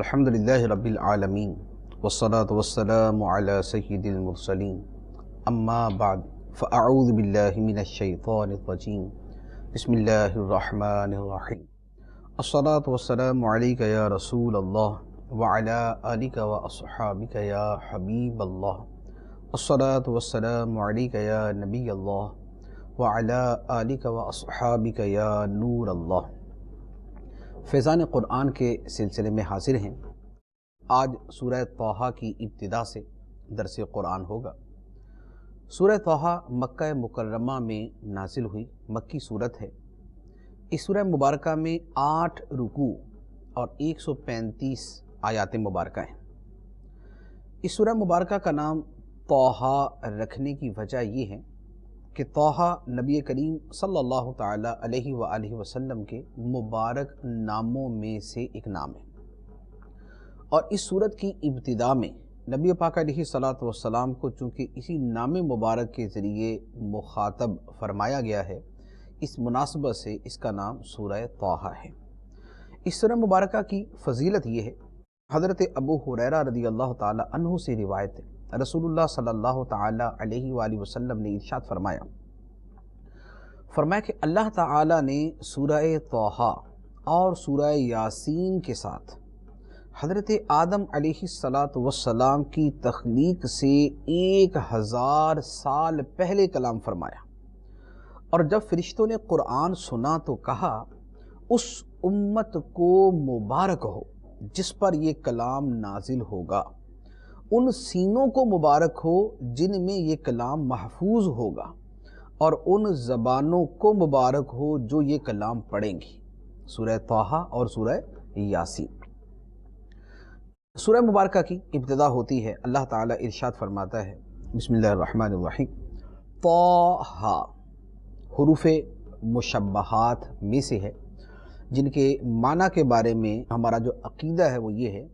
الحمد للہ رب العالمین والصلاة والسلام علی سید المرسلین اما بعد فاعوذ باللہ من الشیطان الرجیم بسم اللہ الرحمن الرحیم الصلاة والسلام علیک یا رسول اللہ وعلی آلک واصحابک یا حبیب اللہ الصلاة والسلام علیک یا نبی اللہ وعلی آلک واصحابک یا نور اللہ۔ فیضان قرآن کے سلسلے میں حاضر ہیں۔ آج سورہ طٰہٰ کی ابتدا سے درس قرآن ہوگا۔ سورہ طٰہٰ مکہ مکرمہ میں نازل ہوئی مکی صورت ہے۔ اس سورہ مبارکہ میں 8 رکوع اور 135 آیات مبارکہ ہیں۔ اس سورہ مبارکہ کا نام طٰہٰ رکھنے کی وجہ یہ ہے کہ طٰہٰ نبی کریم صلی اللہ تعالیٰ علیہ وآلہ وسلم کے مبارک ناموں میں سے ایک نام ہے، اور اس سورت کی ابتدا میں نبی پاک علیہ السلام کو چونکہ اسی نام مبارک کے ذریعے مخاطب فرمایا گیا ہے، اس مناسبت سے اس کا نام سورہ طٰہٰ ہے۔ اس سورہ مبارکہ کی فضیلت یہ ہے، حضرت ابو ہریرہ رضی اللہ تعالیٰ عنہ سے روایت ہے، رسول اللہ صلی اللہ تعالیٰ علیہ وآلہ وسلم نے ارشاد فرمایا کہ اللہ تعالیٰ نے سورہ طٰہٰ اور سورہ یاسین کے ساتھ حضرت آدم علیہ السلام کی تخلیق سے 1000 سال پہلے کلام فرمایا، اور جب فرشتوں نے قرآن سنا تو کہا اس امت کو مبارک ہو جس پر یہ کلام نازل ہوگا، ان سینوں کو مبارک ہو جن میں یہ کلام محفوظ ہوگا، اور ان زبانوں کو مبارک ہو جو یہ کلام پڑھیں گی۔ سورہ طٰہٰ اور سورہ یاسین۔ سورہ مبارکہ کی ابتدا ہوتی ہے، اللہ تعالیٰ ارشاد فرماتا ہے بسم اللہ الرحمن الرحیم طٰہٰ، حروف مشبہات میں سے ہے، جن کے معنی کے بارے میں ہمارا جو عقیدہ ہے وہ یہ ہے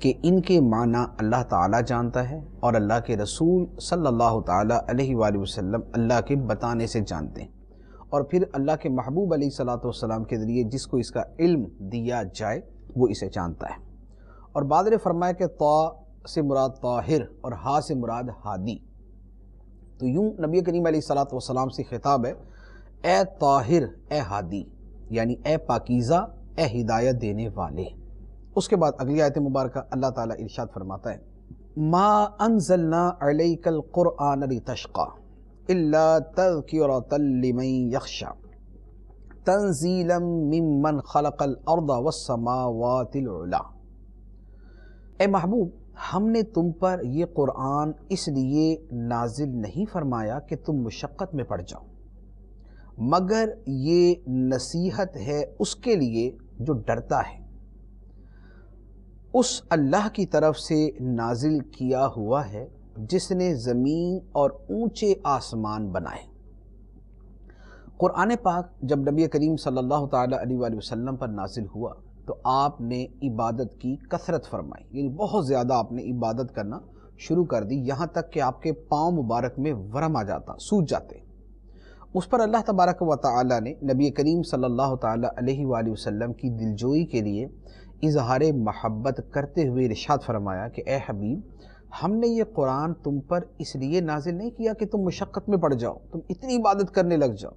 کہ ان کے معنی اللہ تعالیٰ جانتا ہے، اور اللہ کے رسول صلی اللہ تعالیٰ علیہ وآلہ وسلم اللہ کے بتانے سے جانتے ہیں، اور پھر اللہ کے محبوب علیہ السلام کے ذریعے جس کو اس کا علم دیا جائے وہ اسے جانتا ہے۔ اور بعض نے فرمایا کہ طٰ سے مراد طاہر اور ہا سے مراد ہادی، تو یوں نبی کریم علیہ السلام سے خطاب ہے، اے طاہر اے ہادی، یعنی اے پاکیزہ اے ہدایت دینے والے۔ اس کے بعد اگلی آیت مبارکہ اللہ تعالیٰ ارشاد فرماتا ہے ما انزلنا علیک القرآن لتشقی الا تذکرۃ لمن یخشی تنزیلا ممن خلق الارض والسماوات العلی۔ اے محبوب، ہم نے تم پر یہ قرآن اس لیے نازل نہیں فرمایا کہ تم مشقت میں پڑ جاؤ، مگر یہ نصیحت ہے اس کے لیے جو ڈرتا ہے، اس اللہ کی طرف سے نازل کیا ہوا ہے جس نے زمین اور اونچے آسمان بنائے۔ قرآن پاک جب نبی کریم صلی اللہ تعالیٰ علیہ وآلہ وسلم پر نازل ہوا تو آپ نے عبادت کی کثرت فرمائی، یعنی بہت زیادہ آپ نے عبادت کرنا شروع کر دی، یہاں تک کہ آپ کے پاؤں مبارک میں ورم آ جاتا، سوج جاتے۔ اس پر اللہ تبارک و تعالیٰ نے نبی کریم صلی اللہ تعالیٰ علیہ وآلہ وسلم کی دلجوئی کے لیے اظہار محبت کرتے ہوئے ارشاد فرمایا کہ اے حبیب، ہم نے یہ قرآن تم پر اس لیے نازل نہیں کیا کہ تم مشقت میں پڑ جاؤ، تم اتنی عبادت کرنے لگ جاؤ،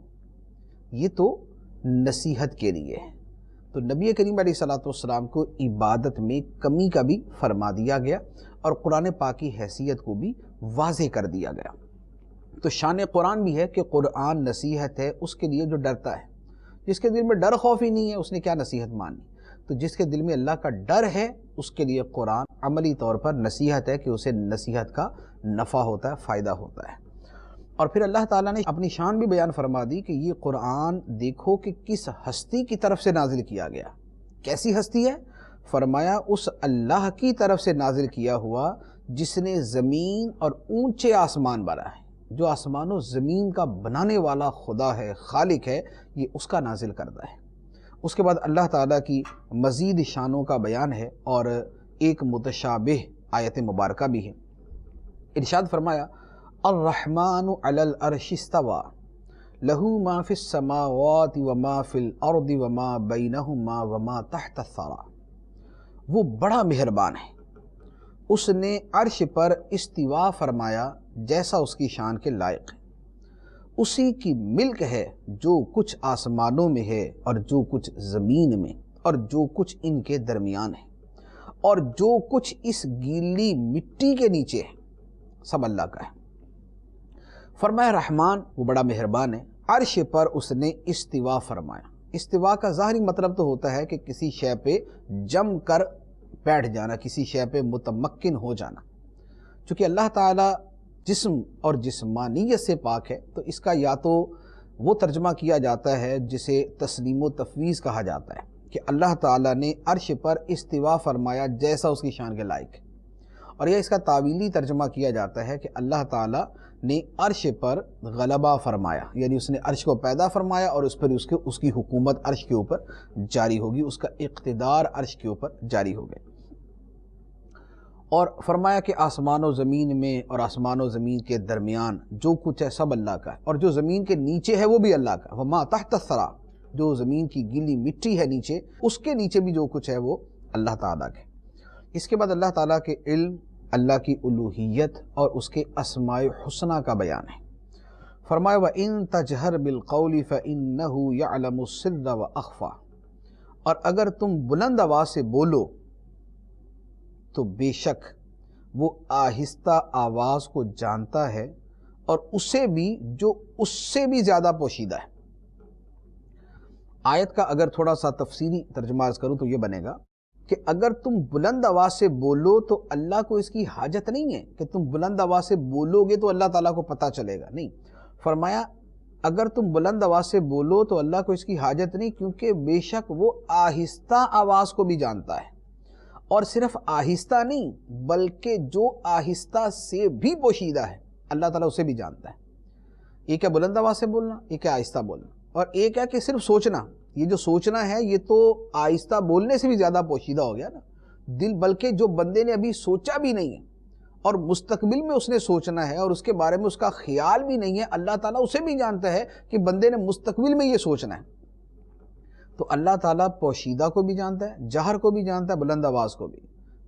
یہ تو نصیحت کے لیے ہے۔ تو نبی کریم علیہ السلام کو عبادت میں کمی کا بھی فرما دیا گیا، اور قرآن پاک کی حیثیت کو بھی واضح کر دیا گیا۔ تو شان قرآن بھی ہے کہ قرآن نصیحت ہے اس کے لیے جو ڈرتا ہے۔ جس کے دل میں ڈر خوف ہی نہیں ہے اس نے کیا نصیحت مانی؟ تو جس کے دل میں اللہ کا ڈر ہے اس کے لیے قرآن عملی طور پر نصیحت ہے کہ اسے نصیحت کا نفع ہوتا ہے، فائدہ ہوتا ہے۔ اور پھر اللہ تعالیٰ نے اپنی شان بھی بیان فرما دی کہ یہ قرآن دیکھو کہ کس ہستی کی طرف سے نازل کیا گیا۔ کیسی ہستی ہے؟ فرمایا اس اللہ کی طرف سے نازل کیا ہوا جس نے زمین اور اونچے آسمان بنا ہے، جو آسمان و زمین کا بنانے والا خدا ہے، خالق ہے، یہ اس کا نازل کردہ ہے۔ اس کے بعد اللہ تعالیٰ کی مزید شانوں کا بیان ہے، اور ایک متشابہ آیت مبارکہ بھی ہے۔ ارشاد فرمایا الرحمن علی العرش استوی لہ ما فی السماوات وما فی الارض وما بینہما وما تحت الثری وہ بڑا مہربان ہے، اس نے عرش پر استوا فرمایا جیسا اس کی شان کے لائق ہے، اسی کی ملک ہے جو کچھ آسمانوں میں ہے اور جو کچھ زمین میں اور جو کچھ ان کے درمیان ہے اور جو کچھ اس گیلی مٹی کے نیچے ہے، سب اللہ کا ہے۔ فرمایا رحمان وہ بڑا مہربان ہے، عرش پر اس نے استوا فرمایا۔ استوا کا ظاہری مطلب تو ہوتا ہے کہ کسی شے پہ جم کر بیٹھ جانا، کسی شے پہ متمکن ہو جانا۔ چونکہ اللہ تعالیٰ جسم اور جسمانیت سے پاک ہے تو اس کا یا تو وہ ترجمہ کیا جاتا ہے جسے تسلیم و تفویض کہا جاتا ہے کہ اللہ تعالیٰ نے عرش پر استوا فرمایا جیسا اس کی شان کے لائق ہے، اور یہ اس کا تعویلی ترجمہ کیا جاتا ہے کہ اللہ تعالیٰ نے عرش پر غلبہ فرمایا، یعنی اس نے عرش کو پیدا فرمایا اور اس پر اس کی حکومت عرش کے اوپر جاری ہوگی، اس کا اقتدار عرش کے اوپر جاری ہو گئے۔ اور فرمایا کہ آسمان و زمین میں اور آسمان و زمین کے درمیان جو کچھ ہے سب اللہ کا ہے، اور جو زمین کے نیچے ہے وہ بھی اللہ کا ہے، وما تحت الثری، جو زمین کی گیلی مٹی ہے نیچے، اس کے نیچے بھی جو کچھ ہے وہ اللہ تعالیٰ کے۔ اس کے بعد اللہ تعالیٰ کے علم، اللہ کی الوہیت اور اس کے اسماء حسنہ کا بیان ہے۔ فرمایا وَإِن تَجْهَرْ بِالْقَوْلِ فَإِنَّهُ يَعْلَمُ السِّرَّ وَأَخْفَى، اور اگر تم بلند آواز سے بولو تو بے شک وہ آہستہ آواز کو جانتا ہے اور اسے بھی جو اس سے بھی زیادہ پوشیدہ ہے۔ آیت کا اگر تھوڑا سا تفصیلی ترجمہ کروں تو یہ بنے گا کہ اگر تم بلند آواز سے بولو تو اللہ کو اس کی حاجت نہیں ہے کہ تم بلند آواز سے بولو گے تو اللہ تعالیٰ کو پتہ چلے گا، نہیں، فرمایا اگر تم بلند آواز سے بولو تو اللہ کو اس کی حاجت نہیں، کیونکہ بے شک وہ آہستہ آواز کو بھی جانتا ہے، اور صرف آہستہ نہیں بلکہ جو آہستہ سے بھی پوشیدہ ہے اللہ تعالیٰ اسے بھی جانتا ہے۔ ایک ہے بلند آواز سے بولنا، ایک ہے آہستہ بولنا، اور ایک ہے کہ صرف سوچنا۔ یہ جو سوچنا ہے یہ تو آہستہ بولنے سے بھی زیادہ پوشیدہ ہو گیا نا دل، بلکہ جو بندے نے ابھی سوچا بھی نہیں ہے اور مستقبل میں اس نے سوچنا ہے اور اس کے بارے میں اس کا خیال بھی نہیں ہے، اللہ تعالیٰ اسے بھی جانتا ہے کہ بندے نے مستقبل میں یہ سوچنا ہے۔ تو اللہ تعالیٰ پوشیدہ کو بھی جانتا ہے، جہر کو بھی جانتا ہے، بلند آواز کو بھی،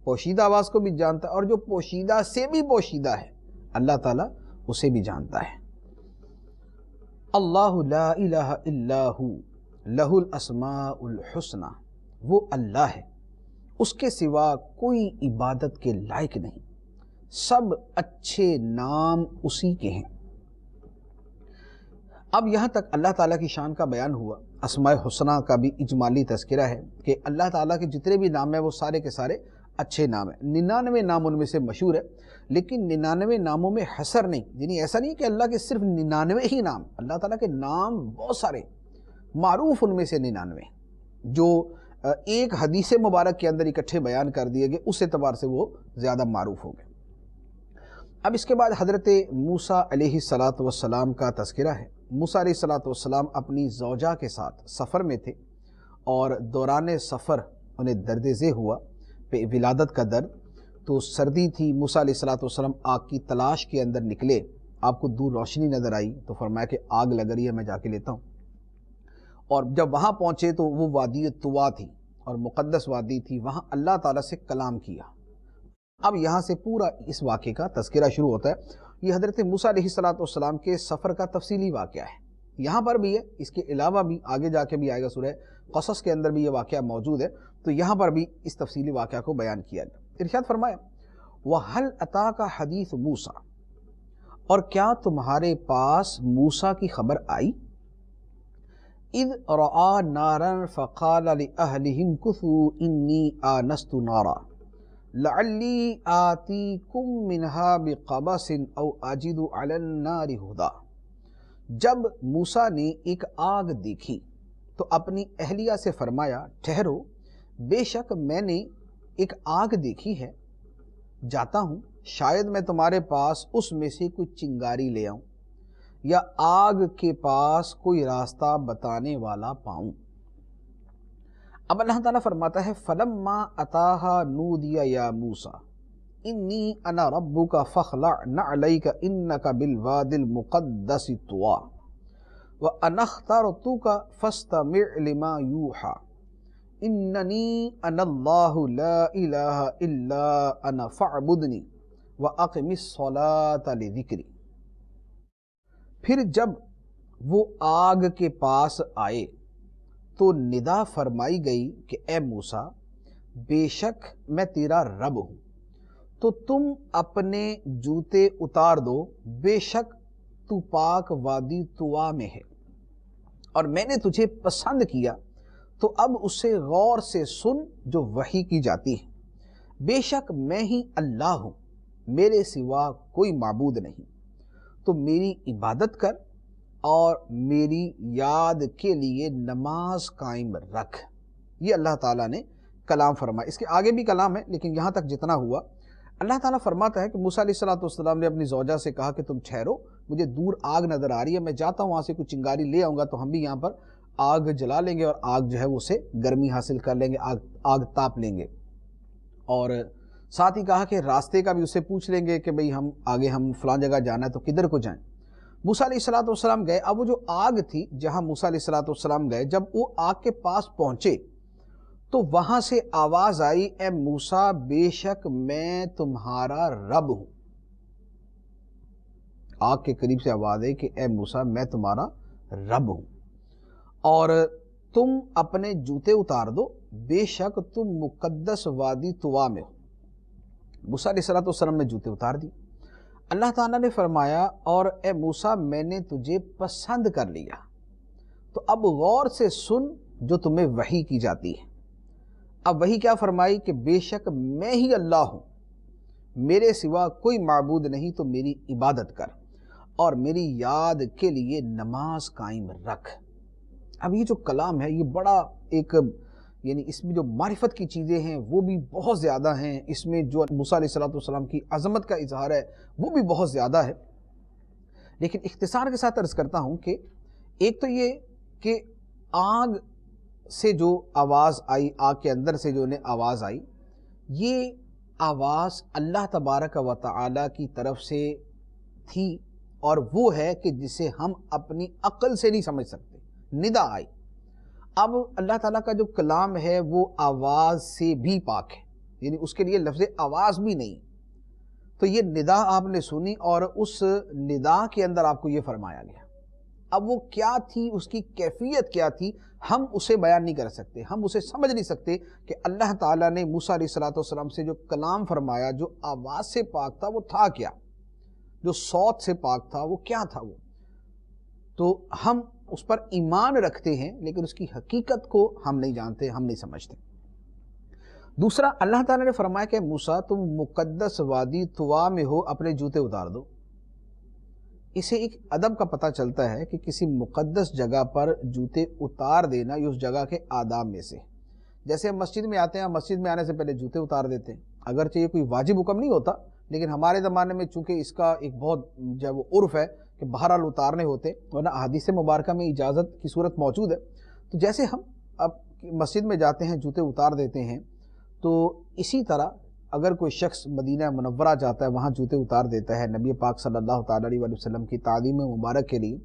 پوشیدہ آواز کو بھی جانتا ہے، اور جو پوشیدہ سے بھی پوشیدہ ہے اللہ تعالیٰ اسے بھی جانتا ہے۔ اللہ لا الہ الا ہو لہ الاسماء الحسنى، وہ اللہ ہے، اس کے سوا کوئی عبادت کے لائق نہیں، سب اچھے نام اسی کے ہیں۔ اب یہاں تک اللہ تعالیٰ کی شان کا بیان ہوا، اسماء حسنہ کا بھی اجمالی تذکرہ ہے کہ اللہ تعالیٰ کے جتنے بھی نام ہیں وہ سارے کے سارے اچھے نام ہیں۔ 99 نام ان میں سے مشہور ہے، لیکن 99 ناموں میں حصر نہیں، یعنی ایسا نہیں کہ اللہ کے صرف 99 ہی نام، اللہ تعالیٰ کے نام بہت سارے، معروف ان میں سے 99 جو ایک حدیث مبارک کے اندر اکٹھے بیان کر دیے گئے، اس اعتبار سے وہ زیادہ معروف ہو گئے۔ اب اس کے بعد حضرت موسیٰ علیہ السلام کا تذکرہ ہے۔ موسیٰ علیہ السلام اپنی زوجہ کے ساتھ سفر میں تھے، اور دوران سفر انہیں درد ذی ہوا، ولادت کا درد، تو سردی تھی، موسیٰ علیہ السلام آگ کی تلاش کے اندر نکلے، آپ کو دور روشنی نظر آئی تو فرمایا کہ آگ لگ رہی ہے، میں جا کے لیتا ہوں۔ اور جب وہاں پہنچے تو وہ وادی طوا تھی اور مقدس وادی تھی، وہاں اللہ تعالیٰ سے کلام کیا۔ اب یہاں سے پورا اس واقعے کا تذکرہ شروع ہوتا ہے۔ یہ حضرت موسیٰ علیہ السلام کے سفر کا تفصیلی واقعہ ہے، یہاں پر بھی ہے، اس کے علاوہ بھی آگے جا کے بھی آئے گا، سورہ قصص کے اندر بھی یہ واقعہ موجود ہے، تو یہاں پر بھی اس تفصیلی واقعہ کو بیان کیا گیا۔ ارشاد فرمایا وَهَلْ أَتَاكَ حَدِيثُ مُوسَىٰ، اور کیا تمہارے پاس موسیٰ کی خبر آئی؟ اِذْ رَآ نَارًا فَقَالَ لِأَهْلِهِ امْكُثُوا إِنِّي آنَسْتُ نَارًا لَعَلِّي آتِيكُم مِّنْهَا بِقَبَسٍ أَوْ أَجِدُ عَلَى النَّارِ هُدًى، جب موسیٰ نے ایک آگ دیکھی تو اپنی اہلیہ سے فرمایا ٹھہرو، بے شک میں نے ایک آگ دیکھی ہے، جاتا ہوں، شاید میں تمہارے پاس اس میں سے کوئی چنگاری لے آؤں یا آگ کے پاس کوئی راستہ بتانے والا پاؤں۔ اب اللہ تعالیٰ فرماتا ہے فَلَمَّا أَتَاهَا نُودِيَ يَا مُوسَىٰ إِنِّي أَنَا رَبُّكَ فَاخْلَعْ نَعْلَيْكَ إِنَّكَ بِالْوَادِ الْمُقَدَّسِ طُوًى وَأَنَا اخْتَرْتُكَ فَاسْتَمِعْ لِمَا يُوحَىٰ اننی انا اللہ لا الہ الا انا فاعبدنی واقم الصلاۃ لذکری۔ پھر جب وہ آگ کے پاس آئے تو ندا فرمائی گئی کہ اے موسیٰ، بے شک میں تیرا رب ہوں، تو تم اپنے جوتے اتار دو، بے شک تو پاک وادی طوا میں ہے، اور میں نے تجھے پسند کیا، تو اب اسے غور سے سن جو وحی کی جاتی ہے۔ بے شک میں ہی اللہ ہوں، میرے سوا کوئی معبود نہیں، تو میری عبادت کر اور میری یاد کے لیے نماز قائم رکھ۔ یہ اللہ تعالیٰ نے کلام فرمایا۔ اس کے آگے بھی کلام ہے، لیکن یہاں تک جتنا ہوا، اللہ تعالیٰ فرماتا ہے کہ موسیٰ علیہ السلام نے اپنی زوجہ سے کہا کہ تم ٹھہرو، مجھے دور آگ نظر آ رہی ہے، میں جاتا ہوں وہاں سے کچھ چنگاری لے آؤں گا، تو ہم بھی یہاں پر آگ جلا لیں گے اور آگ جو ہے وہ اسے گرمی حاصل کر لیں گے، آگ تاپ لیں گے۔ اور ساتھ ہی کہا کہ راستے کا بھی اسے پوچھ لیں گے کہ بھئی ہم فلاں جگہ جانا ہے تو کدھر کو جائیں۔ موسیٰ علیہ السلام گئے۔ اب وہ جو آگ تھی جہاں موسیٰ علیہ السلام گئے، جب وہ آگ کے پاس پہنچے تو وہاں سے آواز آئی، اے موسیٰ، بے شک میں تمہارا رب ہوں۔ آگ کے قریب سے آواز آئی کہ اے موسیٰ، میں تمہارا رب ہوں، اور تم اپنے جوتے اتار دو، بے شک تم مقدس وادی طوا میں ہو۔ موسیٰ علیہ السلام نے جوتے اتار دی۔ اللہ تعالیٰ نے فرمایا، اور اے موسیٰ، میں نے تجھے پسند کر لیا، تو اب غور سے سن جو تمہیں وحی کی جاتی ہے۔ اب وحی کیا فرمائی کہ بے شک میں ہی اللہ ہوں، میرے سوا کوئی معبود نہیں، تو میری عبادت کر اور میری یاد کے لیے نماز قائم رکھ۔ اب یہ جو کلام ہے یہ بڑا ایک، یعنی اس میں جو معرفت کی چیزیں ہیں وہ بھی بہت زیادہ ہیں، اس میں جو موسیٰ علیہ السلام کی عظمت کا اظہار ہے وہ بھی بہت زیادہ ہے، لیکن اختصار کے ساتھ عرض کرتا ہوں کہ ایک تو یہ کہ آگ سے جو آواز آئی، آگ کے اندر سے جو انہیں آواز آئی، یہ آواز اللہ تبارک و تعالی کی طرف سے تھی، اور وہ ہے کہ جسے ہم اپنی عقل سے نہیں سمجھ سکتے۔ ندا آئی۔ اب اللہ تعالیٰ کا جو کلام ہے وہ آواز سے بھی پاک ہے، یعنی اس کے لیے لفظ آواز بھی نہیں، تو یہ ندا آپ نے سنی، اور اس ندا کے اندر آپ کو یہ فرمایا گیا۔ اب وہ کیا تھی، اس کی کیفیت کیا تھی، ہم اسے بیان نہیں کر سکتے، ہم اسے سمجھ نہیں سکتے کہ اللہ تعالیٰ نے موسیٰ علیہ السلام سے جو کلام فرمایا، جو آواز سے پاک تھا وہ تھا کیا، جو صوت سے پاک تھا وہ کیا تھا۔ وہ تو ہم اس پر ایمان رکھتے ہیں، لیکن اس کی حقیقت کو ہم نہیں جانتے، ہم نہیں سمجھتے۔ دوسرا، اللہ تعالیٰ نے فرمایا کہ موسیٰ، تم مقدس وادی طوا میں ہو، اپنے جوتے اتار دو۔ اسے ایک ادب کا پتہ چلتا ہے کہ کسی مقدس جگہ پر جوتے اتار دینا یہ اس جگہ کے آداب میں سے، جیسے ہم مسجد میں آتے ہیں، مسجد میں آنے سے پہلے جوتے اتار دیتے ہیں، اگرچہ یہ کوئی واجب حکم نہیں ہوتا، لیکن ہمارے زمانے میں چونکہ اس کا ایک بہت جو ہے وہ عرف ہے کہ بہرحال اتارنے ہوتے، ورنہ احادیث مبارکہ میں اجازت کی صورت موجود ہے۔ تو جیسے ہم اب مسجد میں جاتے ہیں جوتے اتار دیتے ہیں، تو اسی طرح اگر کوئی شخص مدینہ منورہ جاتا ہے، وہاں جوتے اتار دیتا ہے نبی پاک صلی اللہ تعالیٰ علیہ وسلم کی تعظیم مبارک کے لیے،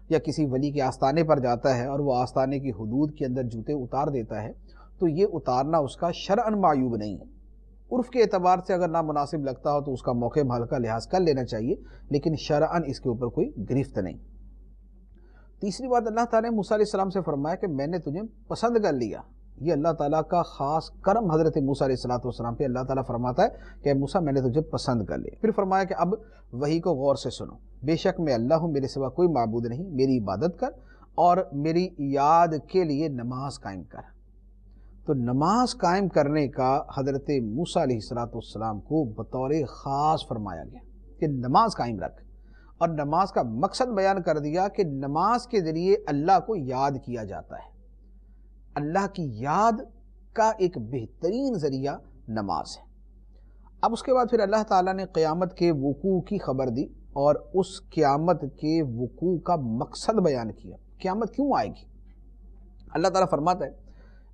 یا کسی ولی کے آستانے پر جاتا ہے اور وہ آستانے کی حدود کے اندر جوتے اتار دیتا ہے، تو یہ اتارنا اس کا شرعاً معیوب نہیں ہے۔ عرف کے اعتبار سے اگر نامناسب لگتا ہو تو اس کا موقع محل کا لحاظ کر لینا چاہیے، لیکن شرعاً اس کے اوپر کوئی گرفت نہیں۔ تیسری بات، اللہ تعالیٰ نے موسیٰ علیہ السلام سے فرمایا کہ میں نے تجھے پسند کر لیا۔ یہ اللہ تعالیٰ کا خاص کرم حضرت موسیٰ علیہ السلام پہ اللہ تعالیٰ فرماتا ہے کہ موسیٰ، میں نے تجھے پسند کر لیا۔ پھر فرمایا کہ اب وحی کو غور سے سنو، بے شک میں اللہ ہوں، میرے سوا کوئی معبود نہیں، میری عبادت کر اور میری یاد کے لیے نماز قائم کر۔ تو نماز قائم کرنے کا حضرت موسیٰ علیہ السلام کو بطور خاص فرمایا گیا کہ نماز قائم رکھ، اور نماز کا مقصد بیان کر دیا کہ نماز کے ذریعے اللہ کو یاد کیا جاتا ہے۔ اللہ کی یاد کا ایک بہترین ذریعہ نماز ہے۔ اب اس کے بعد پھر اللہ تعالیٰ نے قیامت کے وقوع کی خبر دی، اور اس قیامت کے وقوع کا مقصد بیان کیا، قیامت کیوں آئے گی۔ اللہ تعالیٰ فرماتا ہے،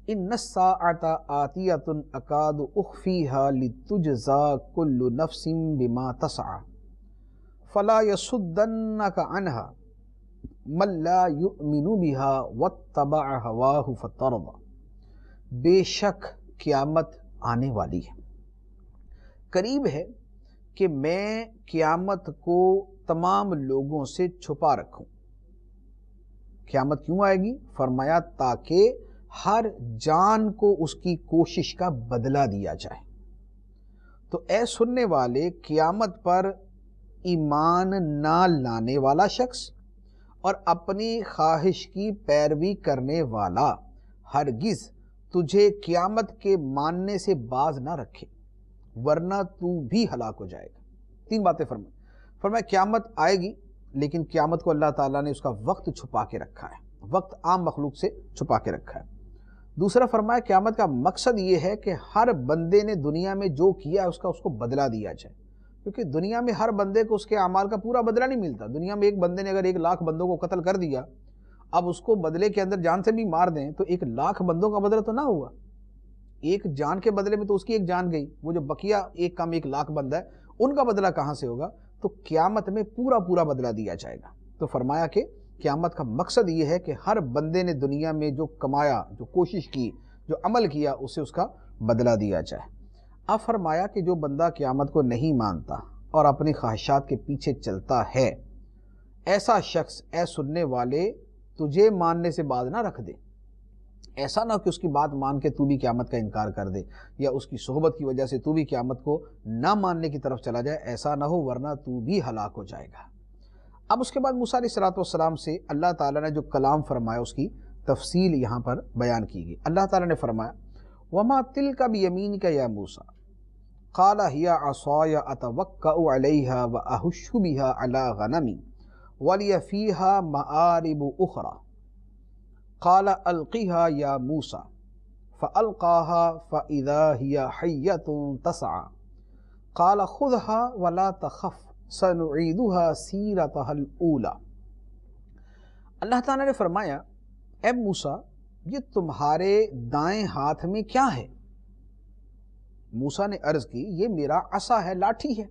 ان الساعۃ آتیۃ اکاد اخفیھا لتجزا کل نفس بما تسعی فلا یصدنک عنھا من لا یؤمن بها واتبع هواه فترضى۔ بے شک قیامت آنے والی ہے، قریب ہے کہ میں قیامت کو تمام لوگوں سے چھپا رکھوں۔ قیامت کیوں آئے گی؟ فرمایا تاکہ ہر جان کو اس کی کوشش کا بدلہ دیا جائے۔ تو اے سننے والے، قیامت پر ایمان نہ لانے والا شخص اور اپنی خواہش کی پیروی کرنے والا ہرگز تجھے قیامت کے ماننے سے باز نہ رکھے، ورنہ تو بھی ہلاک ہو جائے گا۔ تین باتیں فرمایا قیامت آئے گی، لیکن قیامت کو اللہ تعالیٰ نے اس کا وقت چھپا کے رکھا ہے، وقت عام مخلوق سے چھپا کے رکھا ہے۔ دوسرا فرمایا قیامت کا مقصد یہ ہے کہ ہر بندے نے دنیا میں جو کیا ہے اس کو بدلہ دیا جائے، کیونکہ دنیا میں ہر بندے کو اس کے اعمال کا پورا بدلہ نہیں ملتا۔ دنیا میں ایک بندے نے اگر 1,00,000 بندوں کو قتل کر دیا، اب اس کو بدلے کے اندر جان سے بھی مار دیں تو 1,00,000 بندوں کا بدلہ تو نہ ہوا، ایک جان کے بدلے میں تو اس کی ایک جان گئی، وہ جو بقیہ ایک کم 1,00,000 بندہ ہے ان کا بدلہ کہاں سے ہوگا؟ تو قیامت میں پورا بدلہ دیا جائے گا۔ تو فرمایا کہ قیامت کا مقصد یہ ہے کہ ہر بندے نے دنیا میں جو کمایا، جو کوشش کی، جو عمل کیا، اسے اس کا بدلہ دیا جائے۔ اب فرمایا کہ جو بندہ قیامت کو نہیں مانتا اور اپنی خواہشات کے پیچھے چلتا ہے، ایسا شخص اے سننے والے تجھے ماننے سے باز نہ رکھ دے۔ ایسا نہ ہو کہ اس کی بات مان کے تو بھی قیامت کا انکار کر دے، یا اس کی صحبت کی وجہ سے تو بھی قیامت کو نہ ماننے کی طرف چلا جائے، ایسا نہ ہو ورنہ تو بھی ہلاک ہو جائے گا۔ اب اس کے بعد موسیٰ علیہ السلام سے اللہ تعالیٰ نے جو کلام فرمایا اس کی تفصیل یہاں پر بیان کی گئی۔ اللہ تعالیٰ نے فرمایا وَمَا تِلْكَ بِيَمِينِكَ يَا مُوسَىٰ قَالَ هِيَ عَصَايَ أَتَوَكَّأُ عَلَيْهَا وَأَهُشُّ بِهَا عَلَىٰ غَنَمِي وَلِيَ فِيهَا مَآرِبُ أُخْرَىٰ قَالَ أَلْقِهَا يَا مُوسَىٰ فَأَلْقَاهَا فَإِذَا هِيَ حَيَّةٌ تَسْعَىٰ قَالَ خُذْهَا وَلَا تَخَفْ سَنُعِيدُهَا سِيرَتَهَا الْأُولَىٰ۔ اللہ تعالیٰ نے فرمایا اے موسیٰ یہ تمہارے دائیں ہاتھ میں کیا ہے؟ موسیٰ نے عرض کی یہ میرا عصا ہے، لاٹھی ہے،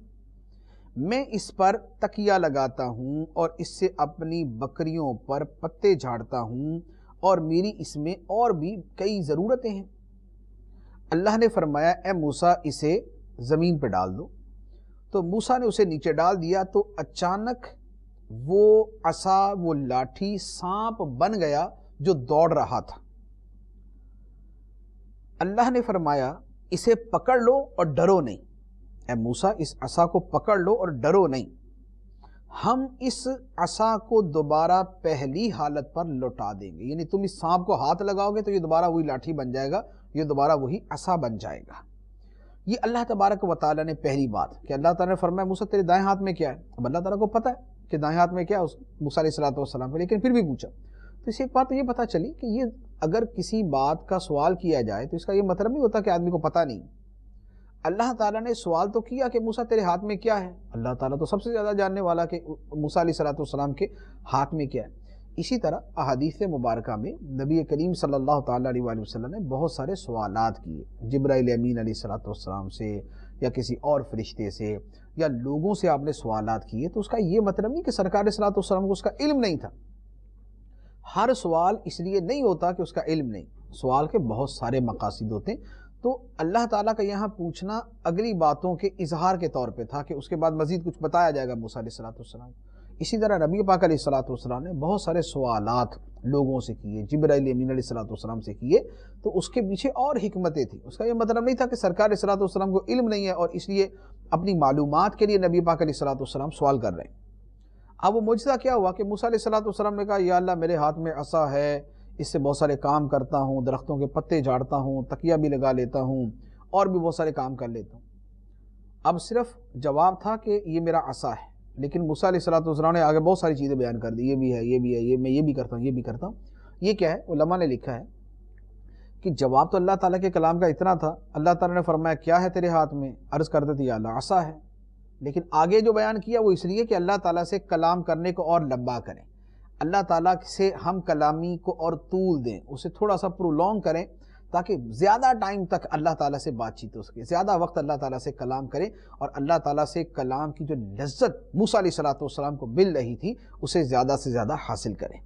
میں اس پر تکیہ لگاتا ہوں اور اس سے اپنی بکریوں پر پتے جھاڑتا ہوں، اور میری اس میں اور بھی کئی ضرورتیں ہیں۔ اللہ نے فرمایا اے موسیٰ اسے زمین پہ ڈال دو۔ تو موسیٰ نے اسے نیچے ڈال دیا تو اچانک وہ عصا، وہ لاٹھی سانپ بن گیا جو دوڑ رہا تھا۔ اللہ نے فرمایا اسے پکڑ لو اور ڈرو نہیں، اے موسیٰ اس عصا کو پکڑ لو اور ڈرو نہیں، ہم اس عصا کو دوبارہ پہلی حالت پر لوٹا دیں گے، یعنی تم اس سانپ کو ہاتھ لگاؤ گے تو یہ دوبارہ وہی لاٹھی بن جائے گا، یہ دوبارہ وہی عصا بن جائے گا۔ یہ اللہ تبارک و تعالیٰ نے پہلی بات کہ اللہ تعالیٰ نے فرمایا موسیٰ تیرے دائیں ہاتھ میں کیا ہے؟ اب اللہ تعالیٰ کو پتہ ہے کہ دائیں ہاتھ میں کیا ہے موسیٰ علیہ السلام کو، لیکن پھر بھی پوچھا۔ تو اس سے ایک بات یہ پتہ چلی کہ یہ اگر کسی بات کا سوال کیا جائے تو اس کا یہ مطلب نہیں ہوتا کہ آدمی کو پتہ نہیں۔ اللہ تعالیٰ نے سوال تو کیا کہ موسیٰ تیرے ہاتھ میں کیا ہے؟ اللہ تعالیٰ تو سب سے زیادہ جاننے والا کہ موسیٰ علیہ السلام کے ہاتھ میں کیا ہے۔ اسی طرح احادیث مبارکہ میں نبی کریم صلی اللہ تعالیٰ علیہ وآلہ وسلم نے بہت سارے سوالات کیے، جبرائیل امین علیہ السلام سے یا کسی اور فرشتے سے یا لوگوں سے آپ نے سوالات کیے، تو اس کا یہ مطلب نہیں کہ سرکار علیہ السلام کو اس کا علم نہیں تھا۔ ہر سوال اس لیے نہیں ہوتا کہ اس کا علم نہیں، سوال کے بہت سارے مقاصد ہوتے ہیں۔ تو اللہ تعالیٰ کا یہاں پوچھنا اگلی باتوں کے اظہار کے طور پہ تھا کہ اس کے بعد مزید کچھ بتایا جائے گا موسیٰ علیہ السلام۔ اسی طرح نبی پاک علیہ السلام نے بہت سارے سوالات لوگوں سے کیے، جبرائیل امین علیہ السلام سے کیے، تو اس کے پیچھے اور حکمتیں تھیں۔ اس کا یہ مطلب نہیں تھا کہ سرکار علیہ السلام کو علم نہیں ہے اور اس لیے اپنی معلومات کے لیے نبی پاک علیہ السلام سوال کر رہے ہیں۔ اب وہ معجزہ کیا ہوا کہ موسیٰ علیہ السلام نے کہا یا اللہ میرے ہاتھ میں عصا ہے، اس سے بہت سارے کام کرتا ہوں، درختوں کے پتے جھاڑتا ہوں، تکیہ بھی لگا لیتا ہوں اور بھی بہت سارے کام کر لیتا ہوں۔ اب صرف جواب تھا کہ یہ میرا عصا ہے، لیکن موسیٰ علیہ السلام نے آگے بہت ساری چیزیں بیان کر دی، یہ بھی ہے، یہ بھی ہے، یہ میں یہ بھی کرتا ہوں، یہ بھی کرتا ہوں۔ یہ کیا ہے؟ علماء نے لکھا ہے کہ جواب تو اللہ تعالیٰ کے کلام کا اتنا تھا، اللہ تعالیٰ نے فرمایا کیا ہے تیرے ہاتھ میں؟ عرض کر دیتی یا اللہ عصا ہے، لیکن آگے جو بیان کیا وہ اس لیے کہ اللہ تعالیٰ سے کلام کرنے کو اور لمبا کریں، اللہ تعالیٰ سے ہم کلامی کو اور طول دیں، اسے تھوڑا سا پرولونگ کریں تاکہ زیادہ ٹائم تک اللہ تعالیٰ سے بات چیت ہو سکے، زیادہ وقت اللہ تعالیٰ سے کلام کریں اور اللہ تعالیٰ سے کلام کی جو لذت موسیٰ علیہ السلام کو مل رہی تھی اسے زیادہ سے زیادہ حاصل کریں۔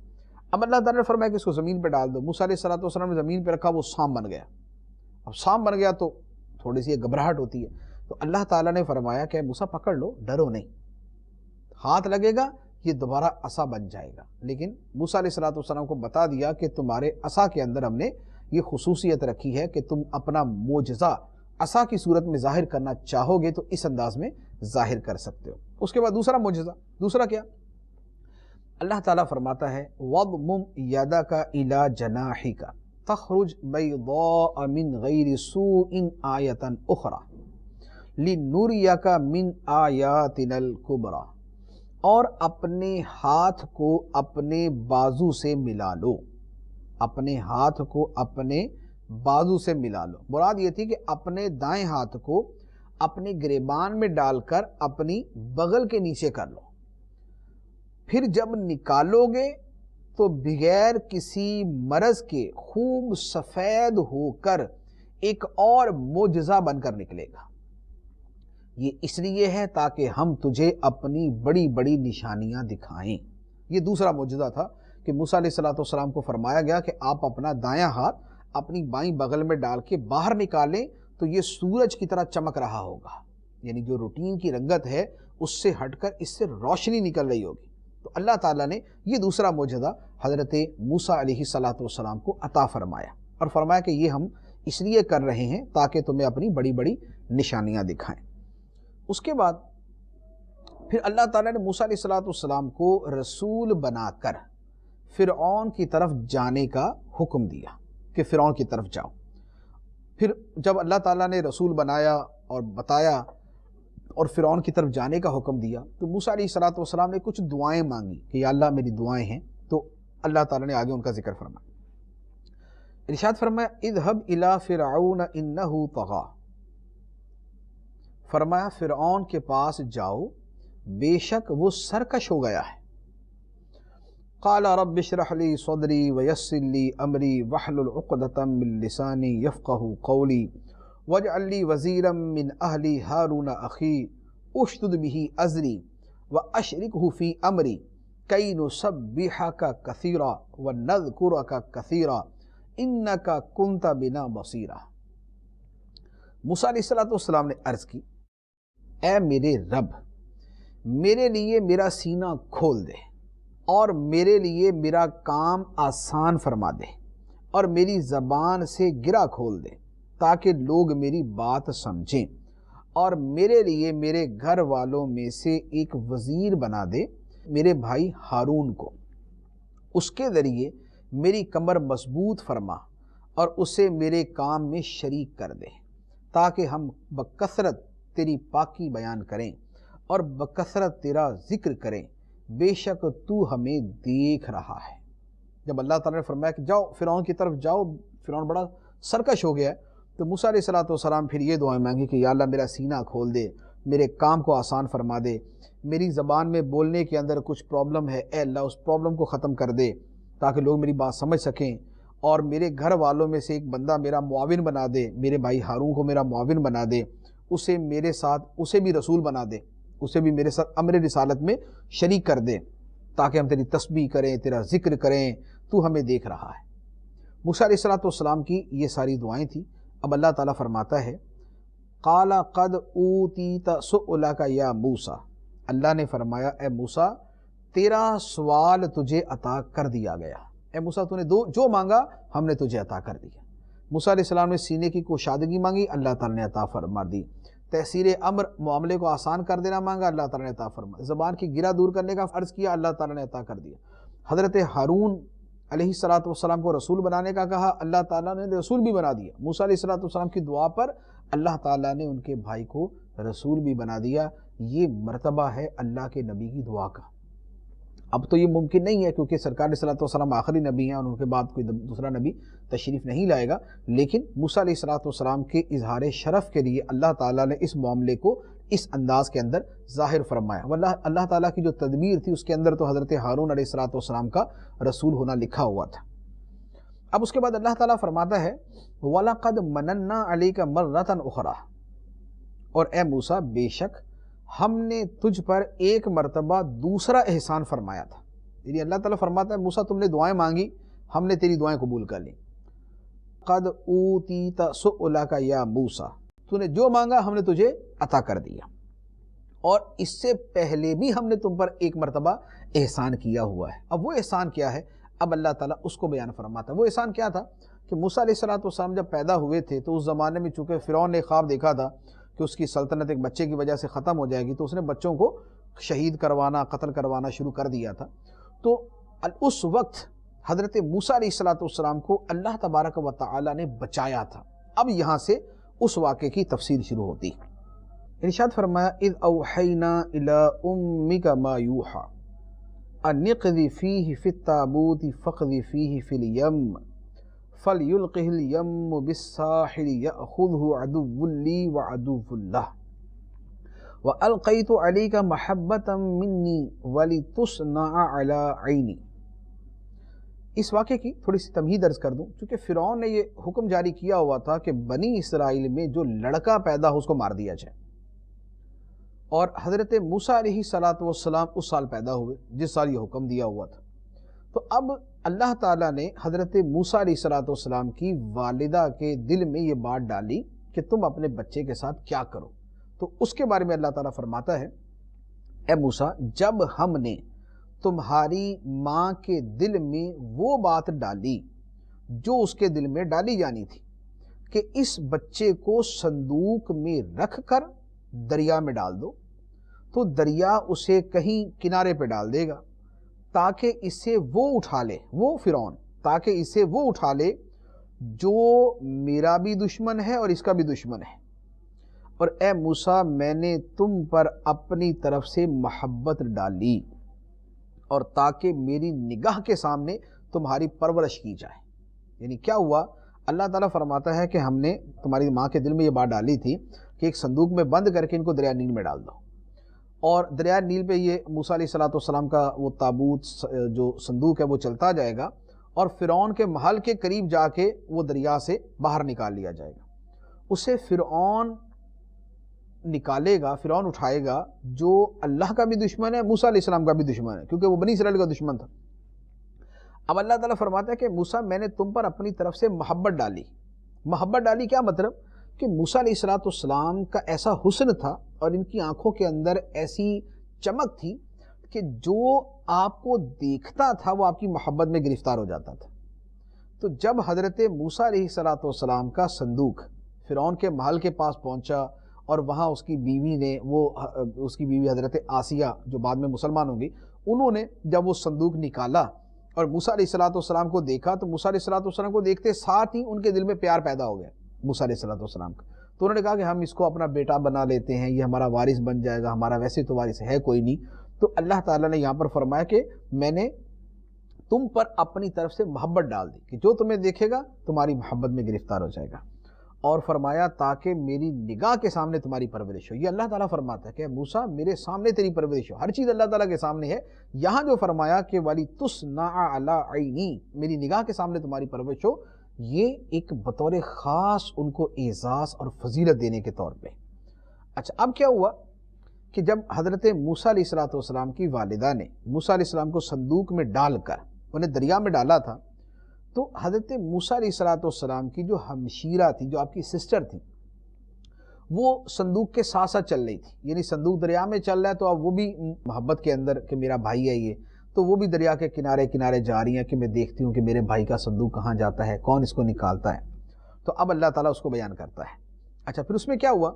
اب اللہ تعالیٰ نے فرمایا کہ اس کو زمین پہ ڈال دو، موسیٰ علیہ السلام نے زمین پہ رکھا، وہ سانپ بن گیا۔ اب سام بن گیا تو تھوڑی سی گھبراہٹ ہوتی ہے. تو اللہ تعالیٰ نے فرمایا کہ موسیٰ پکڑ لو، ڈرو نہیں، ہاتھ لگے گا یہ دوبارہ عصا بن جائے گا. لیکن موسیٰ علیہ السلام کو بتا دیا کہ تمہارے عصا کے اندر ہم نے یہ خصوصیت رکھی ہے کہ تم اپنا معجزہ عصا کی صورت میں ظاہر کرنا چاہو گے تو اس انداز میں ظاہر کر سکتے ہو. اس کے بعد دوسرا معجزہ، دوسرا کیا؟ اللہ تعالیٰ فرماتا ہے وَضْمُمْ يَدَكَ إِلَى جَنَاحِكَ تَخْرُجْ بَيْضَاءَ مِنْ غَيْرِ سُوءٍ آیَةً أُخْرَى لِنُرِيَكَ مِنْ آیَاتِنَا الْكُبْرَى. اور اپنے ہاتھ کو اپنے بازو سے ملا لو، اپنے ہاتھ کو اپنے بازو سے ملا لو. مراد یہ تھی کہ اپنے دائیں ہاتھ کو اپنے گریبان میں ڈال کر اپنی بغل کے نیچے کر لو، پھر جب نکالو گے تو بغیر کسی مرض کے خوب سفید ہو کر ایک اور معجزہ بن کر نکلے گا. یہ اس لیے ہے تاکہ ہم تجھے اپنی بڑی بڑی نشانیاں دکھائیں. یہ دوسرا معجزہ تھا کہ موسیٰ علیہ السلام کو فرمایا گیا کہ آپ اپنا دایاں ہاتھ اپنی بائیں بغل میں ڈال کے باہر نکالیں تو یہ سورج کی طرح چمک رہا ہوگا، یعنی جو روٹین کی رنگت ہے اس سے ہٹ کر اس سے روشنی نکل رہی ہوگی. تو اللہ تعالیٰ نے یہ دوسرا معجزہ حضرت موسیٰ علیہ السلام کو عطا فرمایا اور فرمایا کہ یہ ہم اس لیے کر رہے ہیں تاکہ تمہیں اپنی بڑی بڑی نشانیاں دکھائیں. اس کے بعد پھر اللہ تعالیٰ نے موسیٰ علیہ السلام کو رسول بنا کر فرعون کی طرف جانے کا حکم دیا کہ فرعون کی طرف جاؤ. پھر جب اللہ تعالیٰ نے رسول بنایا اور بتایا اور فرعون کی طرف جانے کا حکم دیا تو موسیٰ علیہ السلام نے کچھ دعائیں مانگی کہ یا اللہ میری دعائیں ہیں. تو اللہ تعالیٰ نے آگے ان کا ذکر فرمایا. ارشاد فرمایا اذهب الى فرعون انه طغى، فرمایا فرعون کے پاس جاؤ بے شک وہ سرکش ہو گیا ہے. قال رب اشرح لي صدري ويسر لي امري واحلل عقدة من لساني يفقهوا قولي واجعل لي وزيرا من اهلي هارون اخي اشدد به ازري واشركه في امري كي نسبحك كثيرا ونذكرك كثيرا انك كنت بنا بصيرا. موسیٰ علیہ السلام نے عرض کی اے میرے رب، میرے لیے میرا سینہ کھول دے اور میرے لیے میرا کام آسان فرما دے اور میری زبان سے گرہ کھول دے تاکہ لوگ میری بات سمجھیں، اور میرے لیے میرے گھر والوں میں سے ایک وزیر بنا دے میرے بھائی ہارون کو. اس کے ذریعے میری کمر مضبوط فرما اور اسے میرے کام میں شریک کر دے تاکہ ہم بکثرت تیری پاکی بیان کریں اور بکثرت تیرا ذکر کریں، بے شک تو ہمیں دیکھ رہا ہے. جب اللہ تعالیٰ نے فرمایا کہ جاؤ فرعون کی طرف جاؤ، فرعون بڑا سرکش ہو گیا ہے، تو موسیٰ علیہ السلام پھر یہ دعائیں مانگی کہ یا اللہ میرا سینہ کھول دے، میرے کام کو آسان فرما دے، میری زبان میں بولنے کے اندر کچھ پرابلم ہے اے اللہ اس پرابلم کو ختم کر دے تاکہ لوگ میری بات سمجھ سکیں، اور میرے گھر والوں میں سے ایک بندہ میرا معاون بنا دے، میرے بھائی ہارون کو میرا معاون بنا دے، اسے میرے ساتھ اسے بھی رسول بنا دے، اسے بھی میرے ساتھ امر رسالت میں شریک کر دے تاکہ ہم تیری تسبیح کریں، تیرا ذکر کریں، تو ہمیں دیکھ رہا ہے. موسیٰ علیہ السلام کی یہ ساری دعائیں تھیں. اب اللہ تعالیٰ فرماتا ہے قال قد اوتیت سؤلک یا موسیٰ، اللہ نے فرمایا اے موسیٰ تیرا سوال تجھے عطا کر دیا گیا. اے موسیٰ تو نے جو مانگا ہم نے تجھے عطا کر دیا. موسیٰ علیہ السلام نے سینے کی کوشادگی مانگی، اللہ تعالیٰ نے عطا فرما دی. تحصیل امر معاملے کو آسان کر دینا مانگا، اللہ تعالیٰ نے عطا فرما. زبان کی گرہ دور کرنے کا عرض کیا، اللہ تعالیٰ نے عطا کر دیا. حضرت ہارون علیہ السلام کو رسول بنانے کا کہا، اللہ تعالیٰ نے رسول بھی بنا دیا. موسیٰ علیہ السلام کی دعا پر اللہ تعالیٰ نے ان کے بھائی کو رسول بھی بنا دیا. یہ مرتبہ ہے اللہ کے نبی کی دعا کا. اب تو یہ ممکن نہیں ہے کیونکہ سرکار علیہ السلام آخری نبی ہیں اور ان کے بعد کوئی دوسرا نبی تشریف نہیں لائے گا، لیکن موسیٰ علیہ السلام کے اظہار شرف کے لیے اللہ تعالیٰ نے اس معاملے کو اس انداز کے اندر ظاہر فرمایا. واللہ اللہ تعالیٰ کی جو تدبیر تھی اس کے اندر تو حضرت ہارون علیہ السلام کا رسول ہونا لکھا ہوا تھا. اب اس کے بعد اللہ تعالیٰ فرماتا ہے وَلَقَدْ مَنَنَّا عَلَيْكَ مَرَّةً أُخْرَى، اور اے موسیٰ بے شک ہم نے تجھ پر ایک مرتبہ دوسرا احسان فرمایا تھا. یعنی اللہ تعالیٰ فرماتا ہے موسیٰ تم نے دعائیں مانگی، ہم نے تیری دعائیں قبول کر لیں. قد اوتیت سؤلک یا موسیٰ، تو نے جو مانگا ہم نے تجھے عطا کر دیا، اور اس سے پہلے بھی ہم نے تم پر ایک مرتبہ احسان کیا ہوا ہے۔ اب وہ احسان کیا ہے، اب اللہ تعالیٰ اس کو بیان فرماتا ہے۔ وہ احسان کیا تھا کہ موسیٰ علیہ السلام جب پیدا ہوئے تھے تو اس زمانے میں چونکہ فرعون نے خواب دیکھا تھا کہ اس کی سلطنت ایک بچے کی وجہ سے ختم ہو جائے گی، تو اس نے بچوں کو شہید کروانا، قتل کروانا شروع کر دیا تھا۔ تو اس وقت حضرت موسیٰ علیہ السلام کو اللہ تبارک و تعالیٰ نے بچایا تھا۔ اب یہاں سے اس واقعے کی تفصیل شروع ہوتی ہے۔ ارشاد فرمایا اذ اوحینا الی امک ما یوحی ان اقذ فیہ فی التابوت فاقذ فیہ فی الیم فلیلقہ الیم بالساحل یأخذہ عدو لی وعدو لہ وَأَلْقَيْتُ عَلَيْكَ مَحَبَّةً مِّنِّي وَلِتُصْنَعَ عَلَىٰ عَيْنِي۔ اس واقعے کی تھوڑی سی تمہید عرض کر دوں، چونکہ فرعون نے یہ حکم جاری کیا ہوا تھا کہ بنی اسرائیل میں جو لڑکا پیدا ہو اس کو مار دیا جائے، اور حضرت موسیٰ علیہ السلام اس سال پیدا ہوئے جس سال یہ حکم دیا ہوا تھا۔ تو اب اللہ تعالیٰ نے حضرت موسیٰ علیہ السلام کی والدہ کے دل میں یہ بات ڈالی کہ تم اپنے بچے کے ساتھ کیا کرو۔ تو اس کے بارے میں اللہ تعالیٰ فرماتا ہے اے موسیٰ، جب ہم نے تمہاری ماں کے دل میں وہ بات ڈالی جو اس کے دل میں ڈالی جانی تھی کہ اس بچے کو صندوق میں رکھ کر دریا میں ڈال دو، تو دریا اسے کہیں کنارے پہ ڈال دے گا تاکہ اسے وہ اٹھا لے، وہ فرعون، تاکہ اسے وہ اٹھا لے جو میرا بھی دشمن ہے اور اس کا بھی دشمن ہے۔ اور اے موسیٰ، میں نے تم پر اپنی طرف سے محبت ڈالی اور تاکہ میری نگاہ کے سامنے تمہاری پرورش کی جائے۔ یعنی کیا ہوا، اللہ تعالیٰ فرماتا ہے کہ ہم نے تمہاری ماں کے دل میں یہ بات ڈالی تھی کہ ایک صندوق میں بند کر کے ان کو دریا نیل میں ڈال دو، اور دریا نیل پہ یہ موسیٰ علیہ السلام کا وہ تابوت جو صندوق ہے وہ چلتا جائے گا، اور فرعون کے محل کے قریب جا کے وہ دریا سے باہر نکال لیا جائے گا۔ اسے فرعون نکالے گا، فرعون اٹھائے گا جو اللہ کا بھی دشمن ہے، موسیٰ علیہ السلام کا بھی دشمن ہے، کیونکہ وہ بنی اسرائیل کا دشمن تھا۔ اب اللہ تعالیٰ فرماتا ہے کہ موسیٰ، میں نے تم پر اپنی طرف سے محبت ڈالی۔ محبت ڈالی کیا مطلب کہ موسیٰ علیہ السلام کا ایسا حسن تھا اور ان کی آنکھوں کے اندر ایسی چمک تھی کہ جو آپ کو دیکھتا تھا وہ آپ کی محبت میں گرفتار ہو جاتا تھا۔ تو جب حضرت موسیٰ علیہ السلام کا صندوق فرعون کے محل کے پاس پہنچا اور وہاں اس کی بیوی نے اس کی بیوی حضرت آسیہ جو بعد میں مسلمان ہوں گی، انہوں نے جب وہ صندوق نکالا اور موسیٰ علیہ السلام کو دیکھا، تو موسیٰ علیہ السلام کو دیکھتے ساتھ ہی ان کے دل میں پیار پیدا ہو گیا موسیٰ علیہ السلام کا۔ تو انہوں نے کہا کہ ہم اس کو اپنا بیٹا بنا لیتے ہیں، یہ ہمارا وارث بن جائے گا، ہمارا ویسے تو وارث ہے کوئی نہیں۔ تو اللہ تعالیٰ نے یہاں پر فرمایا کہ میں نے تم پر اپنی طرف سے محبت ڈال دی کہ جو تمہیں دیکھے گا تمہاری محبت میں گرفتار ہو جائے گا، اور فرمایا تاکہ میری نگاہ کے سامنے تمہاری پرورش ہو۔ یہ اللہ تعالیٰ فرماتا ہے کہ موسیٰ میرے سامنے تیری پرورش ہو، ہر چیز اللہ تعالیٰ کے سامنے ہے۔ یہاں جو فرمایا کہ وَلِتُصْنَعَ عَلَىٰ عَيْنِي، میری نگاہ کے سامنے تمہاری پرورش ہو، یہ ایک بطور خاص ان کو اعزاز اور فضیلت دینے کے طور پہ۔ اچھا، اب کیا ہوا کہ جب حضرت موسیٰ علیہ السلام کی والدہ نے موسیٰ علیہ السلام کو صندوق میں ڈال کر انہیں دریا میں ڈالا تھا، تو حضرت موسیٰ علیہ السلام کی جو ہمشیرہ تھی، جو آپ کی سسٹر تھی، وہ صندوق کے ساتھ ساتھ چل رہی تھی۔ یعنی صندوق دریا میں چل رہا ہے تو اب وہ بھی محبت کے اندر کہ میرا بھائی ہے یہ، تو وہ بھی دریا کے کنارے کنارے جا رہی ہیں کہ میں دیکھتی ہوں کہ میرے بھائی کا صندوق کہاں جاتا ہے، کون اس کو نکالتا ہے۔ تو اب اللہ تعالیٰ اس کو بیان کرتا ہے۔ اچھا، پھر اس میں کیا ہوا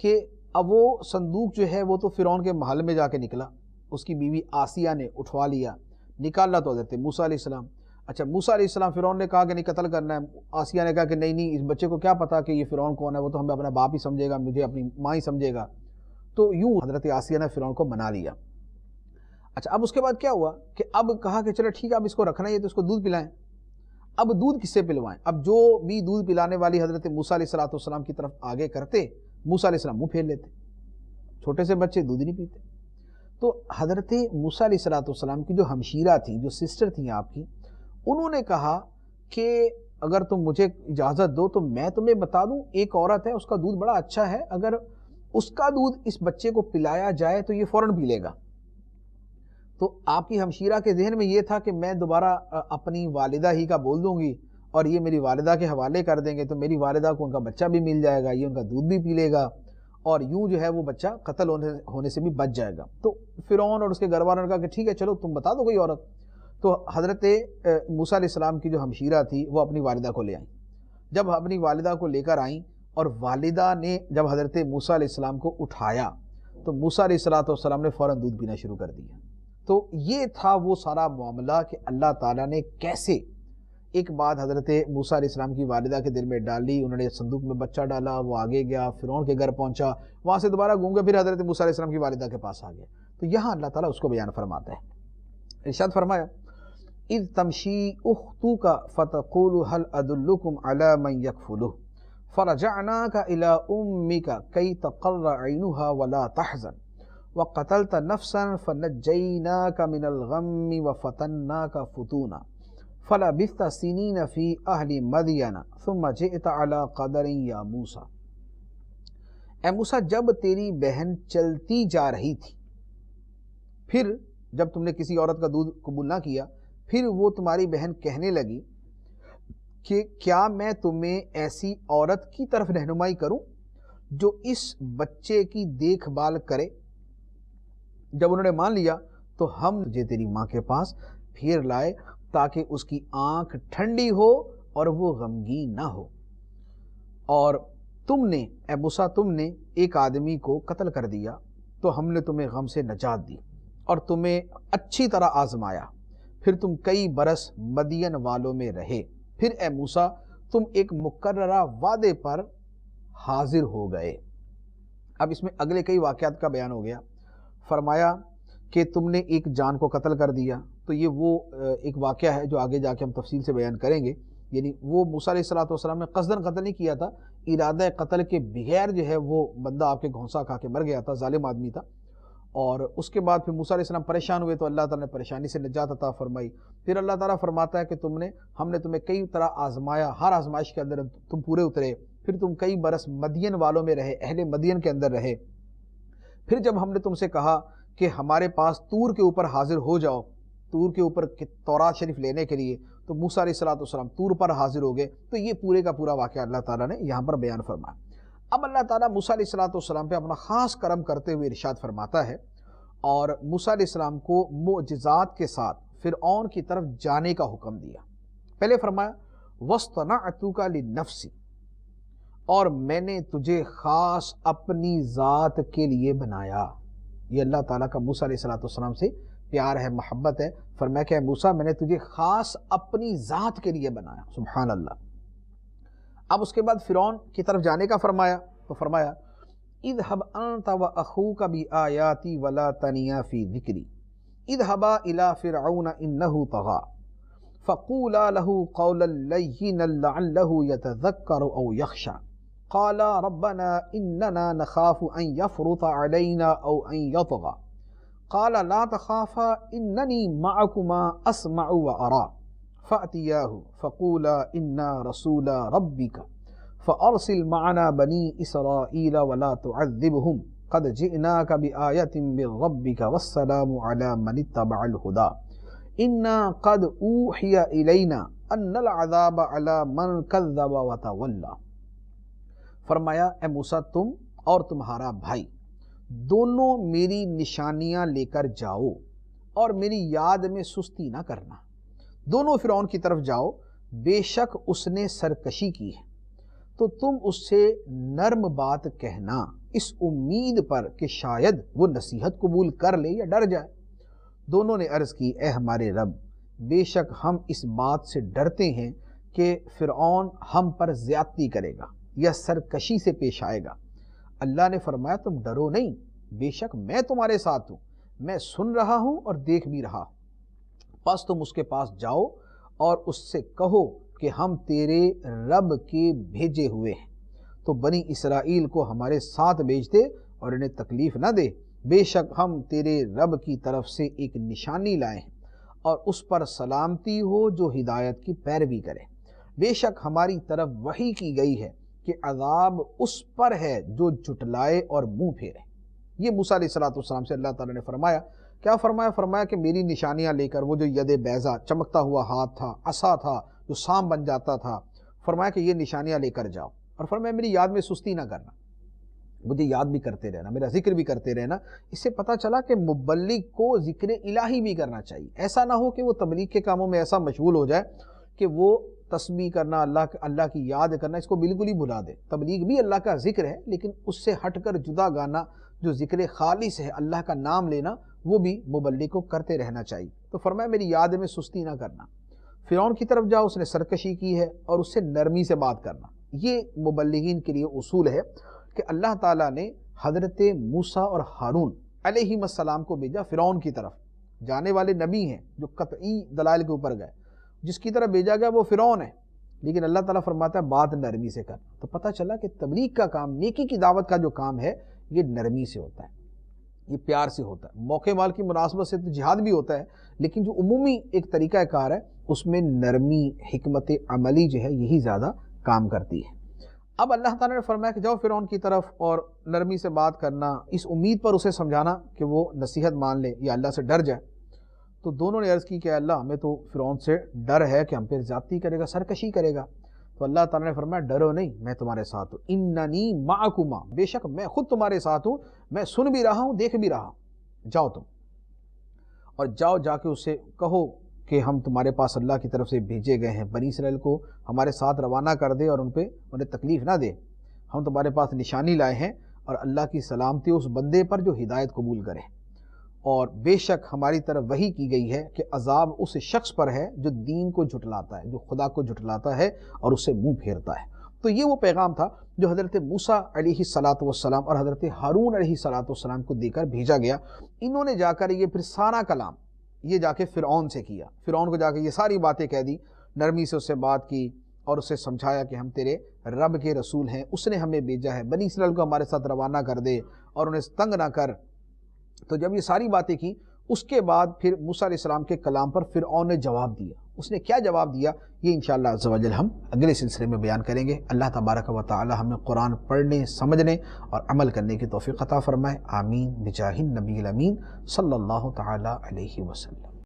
کہ اب وہ صندوق جو ہے وہ تو فرعون کے محل میں جا کے نکلا، اس کی بیوی آسیہ نے اٹھوا لیا، نکالا تو حضرت موسیٰ علیہ السلام۔ اچھا، موسیٰ علیہ السلام، فرعون نے کہا کہ نہیں قتل کرنا ہے، آسیہ نے کہا کہ نہیں اس بچے کو کیا پتا کہ یہ فرعون کون ہے، وہ تو ہمیں اپنا باپ ہی سمجھے گا، مجھے اپنی ماں ہی سمجھے گا۔ تو یوں حضرت آسیہ نے فرعون کو منا لیا۔ اچھا، اب اس کے بعد کیا ہوا کہ اب کہا کہ چلو ٹھیک ہے، اب اس کو رکھنا ہے تو اس کو دودھ پلائیں۔ اب دودھ کس سے پلوائیں؟ اب جو بھی دودھ پلانے والی حضرت موسیٰ علیہ السلام کی طرف آگے کرتے، موسیٰ علیہ السلام منہ پھیر لیتے، چھوٹے سے بچے دودھ نہیں پیتے۔ تو حضرت موسیٰ علیہ السلام کی جو ہمشیرہ تھی، جو سسٹر تھیں آپ کی، انہوں نے کہا کہ اگر تم مجھے اجازت دو تو میں تمہیں بتا دوں، ایک عورت ہے، اس کا دودھ بڑا اچھا ہے، اگر اس کا دودھ اس بچے کو پلایا جائے تو یہ فوراً پی لے گا۔ تو آپ کی ہمشیرہ کے ذہن میں یہ تھا کہ میں دوبارہ اپنی والدہ ہی کا بول دوں گی اور یہ میری والدہ کے حوالے کر دیں گے تو میری والدہ کو ان کا بچہ بھی مل جائے گا، یہ ان کا دودھ بھی پی لے گا، اور یوں جو ہے وہ بچہ قتل ہونے سے بھی بچ جائے گا۔ تو فرعون اور اس کے گھر والوں نے کہا کہ ٹھیک ہے چلو تم بتا دو کوئی عورت۔ تو حضرت موسیٰ علیہ السلام کی جو ہمشیرہ تھی وہ اپنی والدہ کو لے آئیں۔ جب اپنی والدہ کو لے کر آئیں اور والدہ نے جب حضرت موسیٰ علیہ السلام کو اٹھایا تو موسیٰ علیہ السلام نے فوراً دودھ پینا شروع کر دیا۔ تو یہ تھا وہ سارا معاملہ کہ اللہ تعالیٰ نے کیسے ایک بات حضرت موسیٰ علیہ السلام کی والدہ کے دل میں ڈالی، انہوں نے صندوق میں بچہ ڈالا، وہ آگے گیا، فرعون کے گھر پہنچا، وہاں سے دوبارہ گھوم کے پھر حضرت موسیٰ علیہ السلام کی والدہ کے پاس آ گیا۔ تو یہاں اللہ تعالیٰ اس کو بیان فرماتا ہے، ارشاد فرمایا اذ تمشی اختک فتقول هل ادلکم علی من یکفلہ فرجعناک الی امک کی تقر عینها ولا تحزن وقتلت نفسا فنجیناک من الغم وفتناک فتونا فلبثت سنین فی اہل مدین ثم جئت علی قدر یا موسیٰ۔ اے موسیٰ، جب تیری بہن چلتی جا رہی تھی، پھر جب تم نے کسی عورت کا دودھ قبول نہ کیا، پھر وہ تمہاری بہن کہنے لگی کہ کیا میں تمہیں ایسی عورت کی طرف رہنمائی کروں جو اس بچے کی دیکھ بھال کرے؟ جب انہوں نے مان لیا تو ہم تجھے تیری ماں کے پاس پھیر لائے تاکہ اس کی آنکھ ٹھنڈی ہو اور وہ غمگین نہ ہو، اور تم نے اے موسیٰ تم نے ایک آدمی کو قتل کر دیا تو ہم نے تمہیں غم سے نجات دی اور تمہیں اچھی طرح آزمایا، پھر تم کئی برس مدین والوں میں رہے، پھر اے موسیٰ تم ایک مقررہ وعدے پر حاضر ہو گئے۔ اب اس میں اگلے کئی واقعات کا بیان ہو گیا۔ فرمایا کہ تم نے ایک جان کو قتل کر دیا، تو یہ وہ ایک واقعہ ہے جو آگے جا کے ہم تفصیل سے بیان کریں گے۔ یعنی وہ موسیٰ علیہ السلام نے قصداً قتل نہیں کیا تھا، ارادہ قتل کے بغیر جو ہے وہ بندہ آپ کے گھونسا کھا کے مر گیا تھا، ظالم آدمی تھا۔ اور اس کے بعد پھر موسیٰ علیہ السلام پریشان ہوئے تو اللہ تعالیٰ نے پریشانی سے نجات عطا فرمائی۔ پھر اللہ تعالیٰ فرماتا ہے کہ ہم نے تمہیں کئی طرح آزمایا، ہر آزمائش کے اندر تم پورے اترے، پھر تم کئی برس مدین والوں میں رہے، اہل مدین کے اندر رہے۔ پھر جب ہم نے تم سے کہا کہ ہمارے پاس طور کے اوپر حاضر ہو جاؤ، طور کے اوپر تورات شریف لینے کے لیے، تو موسیٰ علیہ السلام طور پر حاضر ہو گئے۔ تو یہ پورے کا پورا واقعہ اللہ تعالیٰ نے یہاں پر بیان فرمایا۔ اب اللہ تعالیٰ موسیٰ علیہ السلام پہ اپنا خاص کرم کرتے ہوئے ارشاد فرماتا ہے اور موسیٰ علیہ السلام کو معجزات کے ساتھ فرعون کی طرف جانے کا حکم دیا۔ پہلے فرمایا وَاصْطَنَعْتُكَ لِنَّفْسِي، اور میں نے تجھے خاص اپنی ذات کے لیے بنایا۔ یہ اللہ تعالیٰ کا موسیٰ علیہ السلام سے پیار ہے، محبت ہے۔ فرمایا کہ اے موسیٰ میں نے تجھے خاص اپنی ذات کے لیے بنایا، سبحان اللہ۔ اب اس کے بعد فرعون کی طرف جانے کا فرمایا، تو فرمایا اذهب انت واخوك بآیاتی ولا تنیا فی ذکری اذهبا الى فرعون انه طغى فقولا له قولا لینا لعله يتذکر او یخشى قالا ربنا اننا نخاف ان يفرط علينا او ان يطغى قال لا تخافا انني معكما اسمع وارى فأتياه فقولا انا رسول ربك فأرسل معنا بني إسرائيل ولا تعذبهم قد جئناك بآية من ربك والسلام على من اتبع الهدى إنا قد أوحي إلينا أن العذاب على من كذب وتولى۔ فرمایا اے موسیٰ تم اور تمہارا بھائی دونوں میری نشانیاں لے کر جاؤ اور میری یاد میں سستی نہ کرنا، دونوں فرعون کی طرف جاؤ، بے شک اس نے سرکشی کی ہے، تو تم اس سے نرم بات کہنا اس امید پر کہ شاید وہ نصیحت قبول کر لے یا ڈر جائے۔ دونوں نے عرض کی اے ہمارے رب، بے شک ہم اس بات سے ڈرتے ہیں کہ فرعون ہم پر زیادتی کرے گا یا سرکشی سے پیش آئے گا۔ اللہ نے فرمایا تم ڈرو نہیں، بے شک میں تمہارے ساتھ ہوں، میں سن رہا ہوں اور دیکھ بھی رہا ہوں۔ پس تم اس کے پاس جاؤ اور اس سے کہو کہ ہم تیرے رب کے بھیجے ہوئے ہیں، تو بنی اسرائیل کو ہمارے ساتھ بھیج دے اور انہیں تکلیف نہ دے، بے شک ہم تیرے رب کی طرف سے ایک نشانی لائے ہیں اور اس پر سلامتی ہو جو ہدایت کی پیروی کرے، بے شک ہماری طرف وحی کی گئی ہے کہ عذاب اس پر ہے جو جھٹلائے اور منہ پھیرے۔ یہ موسیٰ علیہ السلام سے اللہ تعالیٰ نے فرمایا کیا فرمایا؟ فرمایا کہ میری نشانیاں لے کر، وہ جو ید بیضا چمکتا ہوا ہاتھ تھا، عصا تھا جو سام بن جاتا تھا، فرمایا کہ یہ نشانیاں لے کر جاؤ، اور فرمایا میری یاد میں سستی نہ کرنا، مجھے یاد بھی کرتے رہنا، میرا ذکر بھی کرتے رہنا۔ اس سے پتہ چلا کہ مبلغ کو ذکر الہی بھی کرنا چاہیے، ایسا نہ ہو کہ وہ تبلیغ کے کاموں میں ایسا مشغول ہو جائے کہ وہ تسبیح کرنا، اللہ کی یاد کرنا اس کو بالکل ہی بھلا دے۔ تبلیغ بھی اللہ کا ذکر ہے، لیکن اس سے ہٹ کر جدا گانا جو ذکر خالص ہے، اللہ کا نام لینا، وہ بھی مبلغ کو کرتے رہنا چاہیے۔ تو فرمایا میری یاد میں سستی نہ کرنا۔ فرعون کی طرف جاؤ، اس نے سرکشی کی ہے، اور اس سے نرمی سے بات کرنا۔ یہ مبلغین کے لیے اصول ہے کہ اللہ تعالیٰ نے حضرت موسیٰ اور ہارون علیہ السلام کو بھیجا فرعون کی طرف، جانے والے نبی ہیں جو قطعی دلائل کے اوپر گئے، جس کی طرف بھیجا گیا وہ فرعون ہے، لیکن اللہ تعالیٰ فرماتا ہے بات نرمی سے کر۔ تو پتہ چلا کہ تبلیغ کا کام، نیکی کی دعوت کا جو کام ہے، یہ نرمی سے ہوتا ہے، یہ پیار سے ہوتا ہے۔ موقع مال کی مناسبت سے تو جہاد بھی ہوتا ہے، لیکن جو عمومی ایک طریقہ کار ہے اس میں نرمی، حکمت عملی جو ہے یہی زیادہ کام کرتی ہے۔ اب اللہ تعالیٰ نے فرمایا کہ جاؤ فرعون کی طرف اور نرمی سے بات کرنا، اس امید پر اسے سمجھانا کہ وہ نصیحت مان لے یا اللہ سے ڈر جائے۔ تو دونوں نے عرض کی کہ اللہ ہمیں تو فرعون سے ڈر ہے کہ ہم پہ زیادتی کرے گا، سرکشی کرے گا۔ تو اللہ تعالیٰ نے فرمایا ڈرو نہیں، میں تمہارے ساتھ ہوں، اننی معکما، بے شک میں خود تمہارے ساتھ ہوں، میں سن بھی رہا ہوں، دیکھ بھی رہا ہوں۔ جاؤ تم، اور جا کے اسے کہو کہ ہم تمہارے پاس اللہ کی طرف سے بھیجے گئے ہیں، بنی اسرائیل کو ہمارے ساتھ روانہ کر دے اور انہیں تکلیف نہ دے، ہم تمہارے پاس نشانی لائے ہیں، اور اللہ کی سلامتی اس بندے پر جو ہدایت قبول کرے، اور بے شک ہماری طرف وحی کی گئی ہے کہ عذاب اس شخص پر ہے جو دین کو جھٹلاتا ہے، جو خدا کو جھٹلاتا ہے اور اس سے منہ پھیرتا ہے۔ تو یہ وہ پیغام تھا جو حضرت موسیٰ علیہ السلام اور حضرت ہارون علیہ السلام کو دے کر بھیجا گیا۔ انہوں نے جا کر یہ پھر سارا کلام یہ جا کے فرعون سے کیا، فرعون کو جا کے یہ ساری باتیں کہہ دی، نرمی سے اس سے بات کی اور اسے سمجھایا کہ ہم تیرے رب کے رسول ہیں، اس نے ہمیں بھیجا ہے، بنی اسرائیل کو ہمارے ساتھ روانہ کر دے اور انہیں تنگ نہ کر۔ تو جب یہ ساری باتیں کی، اس کے بعد پھر موسیٰ علیہ السلام کے کلام پر فرعون نے جواب دیا۔ اس نے کیا جواب دیا یہ انشاءاللہ عز و جل ہم اگلے سلسلے میں بیان کریں گے۔ اللہ تبارک و تعالی ہمیں قرآن پڑھنے، سمجھنے اور عمل کرنے کی توفیق عطا فرمائے، آمین بجاہ النبی الامین صلی اللہ تعالی علیہ وسلم۔